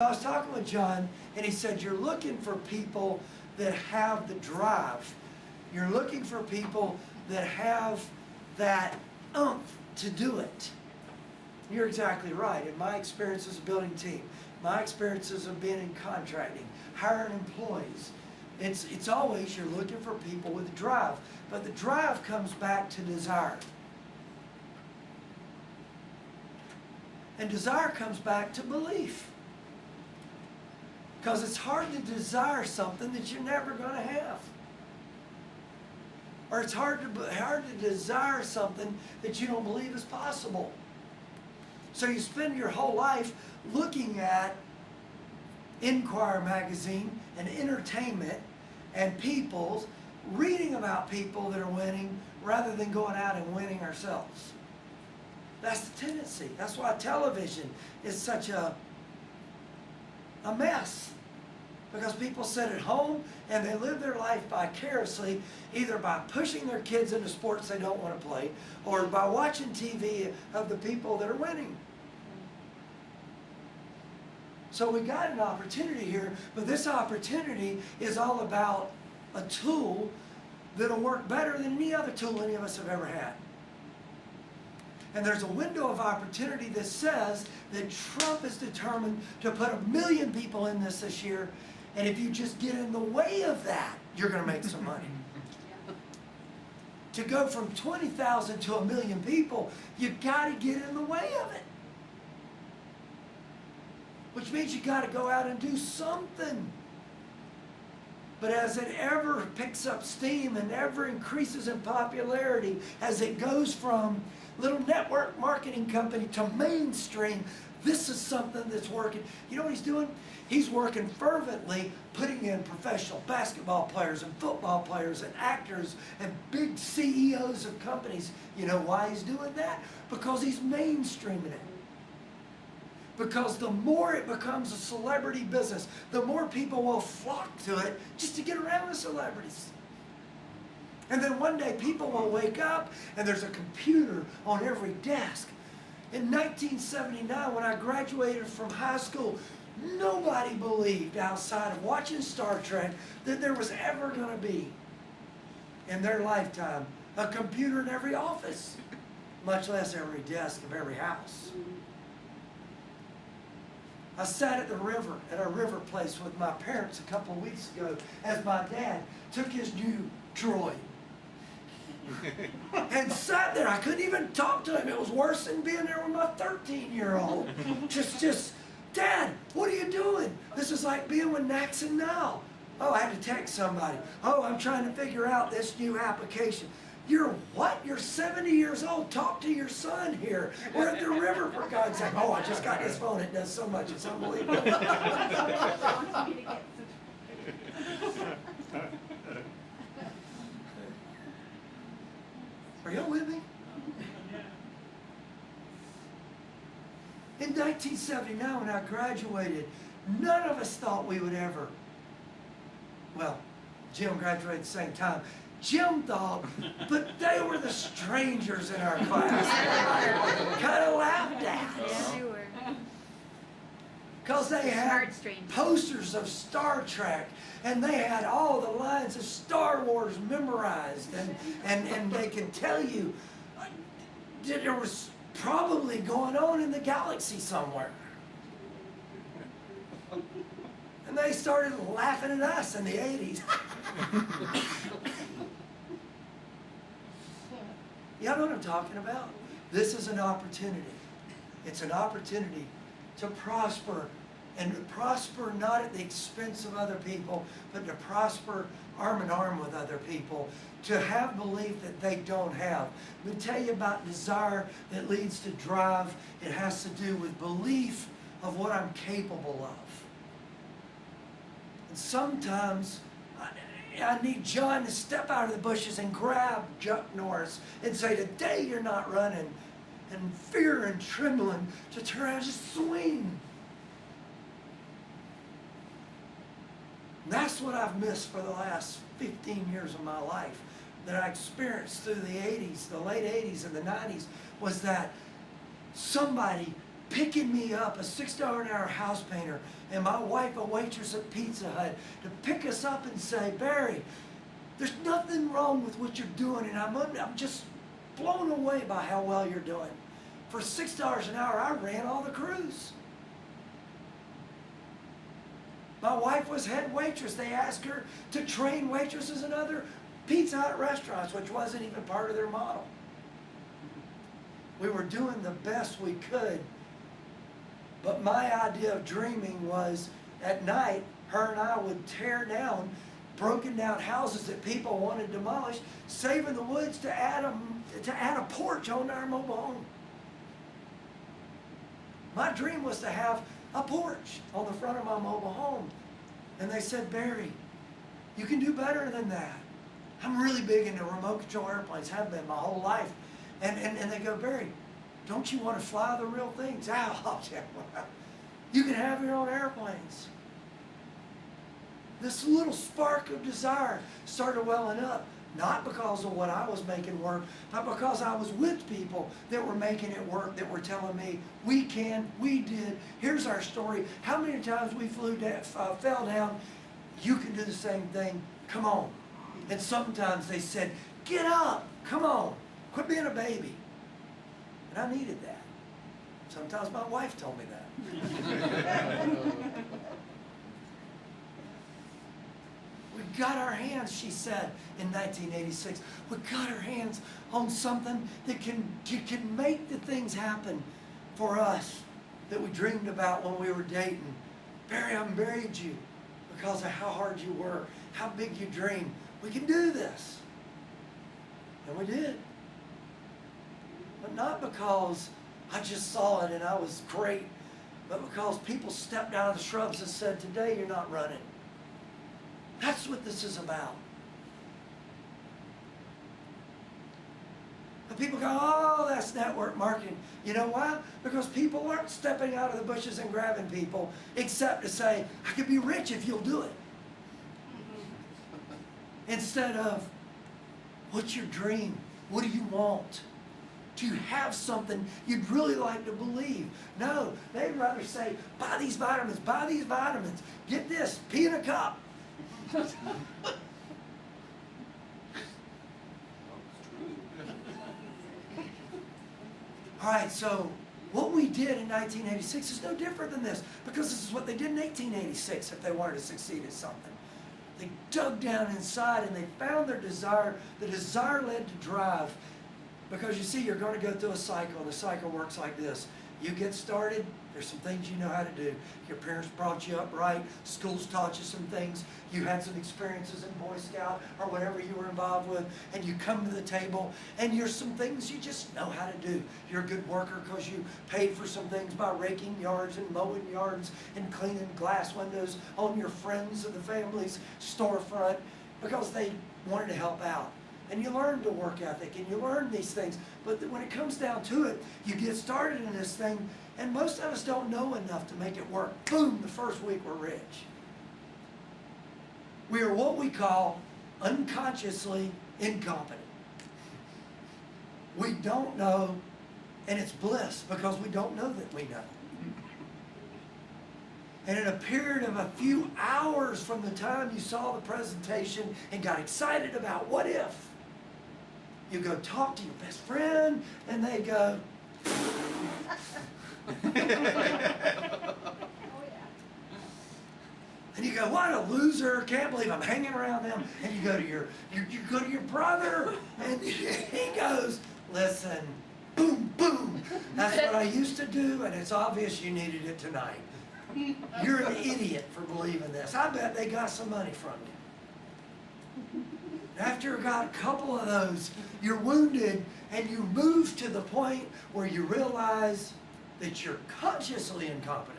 I was talking with John, and he said, you're looking for people that have the drive. You're looking for people that have that oomph to do it. You're exactly right. In my experience as a building team, my experiences of being in contracting, hiring employees, it's always you're looking for people with drive. But the drive comes back to desire. And desire comes back to belief. Because it's hard to desire something that you're never going to have. Or it's hard to desire something that you don't believe is possible. So you spend your whole life looking at Inquirer magazine and entertainment and people, reading about people that are winning rather than going out and winning ourselves. That's the tendency. That's why television is such a mess, because people sit at home and they live their life vicariously, either by pushing their kids into sports they don't want to play, or by watching TV of the people that are winning. So we got an opportunity here, but this opportunity is all about a tool that'll work better than any other tool any of us have ever had. And there's a window of opportunity that says that Trump is determined to put 1 million people in this year, and if you just get in the way of that, you're going to make some money. To go from 20,000 to 1 million people, you've got to get in the way of it. Which means you got to go out and do something. But as it ever picks up steam and ever increases in popularity, as it goes from little network marketing company to mainstream, this is something that's working. You know what he's doing? He's working fervently, putting in professional basketball players and football players and actors and big CEOs of companies. You know why he's doing that? Because he's mainstreaming it. Because the more it becomes a celebrity business, the more people will flock to it just to get around the celebrities. And then one day people will wake up and there's a computer on every desk. In 1979, when I graduated from high school, nobody believed outside of watching Star Trek that there was ever going to be, in their lifetime, a computer in every office, much less every desk of every house. I sat at the river, at our river place with my parents a couple of weeks ago as my dad took his new droid and sat there. I couldn't even talk to him. It was worse than being there with my 13-year-old. Just, Dad, what are you doing? This is like being with Naxon now. Oh, I had to text somebody. Oh, I'm trying to figure out this new application. You're what? You're 70 years old. Talk to your son here. We're at the river, for God's sake. Oh, I just got this phone. It does so much. It's unbelievable. Are y'all with me? In 1979, when I graduated, none of us thought we would ever. Well, Jim graduated at the same time. Jim thought, but they were the strangers in our class. Kind of laughed at us. Yes, you were. Because they had posters of Star Trek, and they had all the lines of Star Wars memorized, and they could tell you that there was probably going on in the galaxy somewhere. And they started laughing at us in the 80s. Y'all know what I'm talking about? This is an opportunity. It's an opportunity to prosper, and to prosper not at the expense of other people, but to prosper arm in arm with other people, to have belief that they don't have. Let me tell you about desire that leads to drive. It has to do with belief of what I'm capable of. And sometimes I need John to step out of the bushes and grab Chuck Norris and say, today you're not running, and fear and trembling to turn around and just swing. And that's what I've missed for the last 15 years of my life, that I experienced through the 80s, the late 80s and the 90s, was that somebody picking me up, a $6 an hour house painter, and my wife, a waitress at Pizza Hut, to pick us up and say, Barry, there's nothing wrong with what you're doing, and I'm just blown away by how well you're doing. For $6 an hour, I ran all the crews. My wife was head waitress. They asked her to train waitresses in other Pizza Hut restaurants, which wasn't even part of their model. We were doing the best we could. But my idea of dreaming was at night, her and I would tear down broken down houses that people wanted demolished, saving the woods to add a porch on our mobile home. My dream was to have a porch on the front of my mobile home. And they said, Barry, you can do better than that. I'm really big into remote control airplanes, have been my whole life. And they go, Barry, don't you want to fly the real things? You can have your own airplanes. This little spark of desire started welling up, not because of what I was making work, but because I was with people that were making it work, that were telling me, we can, we did, here's our story. How many times we fell down, you can do the same thing, come on. And sometimes they said, get up, come on, quit being a baby. And I needed that. Sometimes my wife told me that. We got our hands, she said in 1986, we got our hands on something that can make the things happen for us that we dreamed about when we were dating. Barry, I married you because of how hard you work, how big you dream. We can do this. And we did. But not because I just saw it and I was great, but because people stepped out of the shrubs and said, today you're not running. That's what this is about. And people go, oh, that's network marketing. You know why? Because people aren't stepping out of the bushes and grabbing people, except to say, I could be rich if you'll do it. Instead of, what's your dream? What do you want? Do you have something you'd really like to believe? No, they'd rather say, buy these vitamins, get this, pee in a cup. All right, so what we did in 1986 is no different than this, because this is what they did in 1886 if they wanted to succeed at something. They dug down inside and they found their desire. The desire led to drive. Because you see, you're going to go through a cycle, and the cycle works like this. You get started, there's some things you know how to do. Your parents brought you up right, schools taught you some things, you had some experiences in Boy Scout or whatever you were involved with, and you come to the table, and there's some things you just know how to do. You're a good worker because you paid for some things by raking yards and mowing yards and cleaning glass windows on your friends' and the family's storefront because they wanted to help out. And you learn the work ethic, and you learn these things. But when it comes down to it, you get started in this thing, and most of us don't know enough to make it work. Boom, the first week we're rich. We are what we call unconsciously incompetent. We don't know, and it's bliss because we don't know that we know. And in a period of a few hours from the time you saw the presentation and got excited about what if, you go talk to your best friend, and they go, and you go, what a loser, can't believe I'm hanging around them. And you go to your brother, and he goes, listen, boom, boom. That's what I used to do, and it's obvious you needed it tonight. You're an idiot for believing this. I bet they got some money from you. After you got a couple of those, you're wounded, and you move to the point where you realize that you're consciously incompetent.